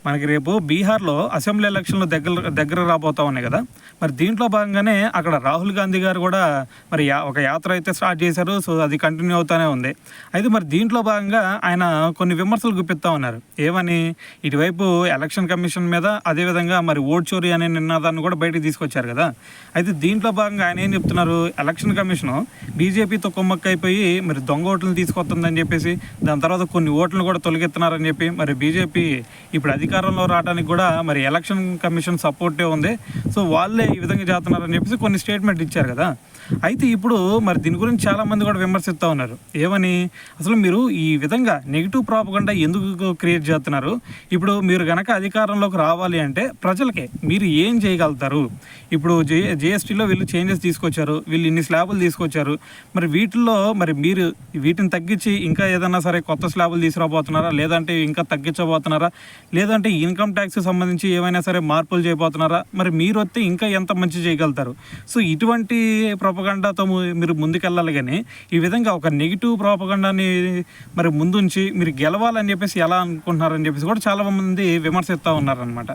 మనకి రేపు బీహార్లో అసెంబ్లీ ఎలక్షన్లు దగ్గర దగ్గర రాబోతా ఉన్నాయి కదా. మరి దీంట్లో భాగంగానే అక్కడ రాహుల్ గాంధీ గారు కూడా మరి ఒక యాత్ర అయితే స్టార్ట్ చేశారు. సో అది కంటిన్యూ అవుతూనే ఉంది. అయితే మరి దీంట్లో భాగంగా ఆయన కొన్ని విమర్శలు గుప్పిస్తూ ఉన్నారు. ఏమని, ఇటువైపు ఎలక్షన్ కమిషన్ మీద, అదేవిధంగా మరి ఓట్ చోరీ అనే నినాదాన్ని కూడా బయటకు తీసుకొచ్చారు కదా. అయితే దీంట్లో భాగంగా ఆయన ఏం చెప్తున్నారు, ఎలక్షన్ కమిషను బీజేపీతో కుమ్మక్కైపోయి మరి దొంగ ఓట్లను తీసుకొస్తుందని చెప్పేసి, దాని తర్వాత కొన్ని ఓట్లను కూడా తొలగెత్తున్నారని చెప్పి, మరి బీజేపీ ఇప్పుడు అధికారంలో రావడానికి కూడా మరి ఎలక్షన్ కమిషన్ సపోర్టే ఉంది, సో వాళ్ళే ఈ విధంగా చేస్తున్నారని చెప్పేసి కొన్ని స్టేట్మెంట్ ఇచ్చారు కదా. అయితే ఇప్పుడు మరి దీని గురించి చాలామంది కూడా విమర్శిస్తూ ఉన్నారు. ఏమని, అసలు మీరు ఈ విధంగా నెగిటివ్ ప్రాపగండా ఎందుకు క్రియేట్ చేస్తున్నారు? ఇప్పుడు మీరు కనుక అధికారంలోకి రావాలి అంటే ప్రజలకే మీరు ఏం చేయగలుగుతారు? ఇప్పుడు జిఎస్టీలో వీళ్ళు చేంజెస్ తీసుకొచ్చారు, వీళ్ళు ఇన్ని స్లాబులు తీసుకొచ్చారు. మరి వీటిల్లో మరి మీరు వీటిని తగ్గించి ఇంకా ఏదన్నా సరే కొత్త స్లాబులు తీసుకురాబోతున్నారా, లేదంటే ఇంకా తగ్గించబోతున్నారా, లేదంటే ఇన్కమ్ ట్యాక్స్కి సంబంధించి ఏమైనా సరే మార్పులు చేయబోతున్నారా? మరి మీరు వస్తే ఇంకా ఎంత మంచి చేయగలుగుతారు? సో ఇటువంటి ప్రాపగండాతో మీరు ముందుకెళ్ళాలి. కానీ ఈ విధంగా ఒక నెగిటివ్ ప్రాపగండాని మరి ముందుంచి మీరు గెలవాలని చెప్పేసి ఎలా అనుకుంటున్నారని చెప్పేసి కూడా చాలామంది విమర్శిస్తూ ఉన్నారనమాట.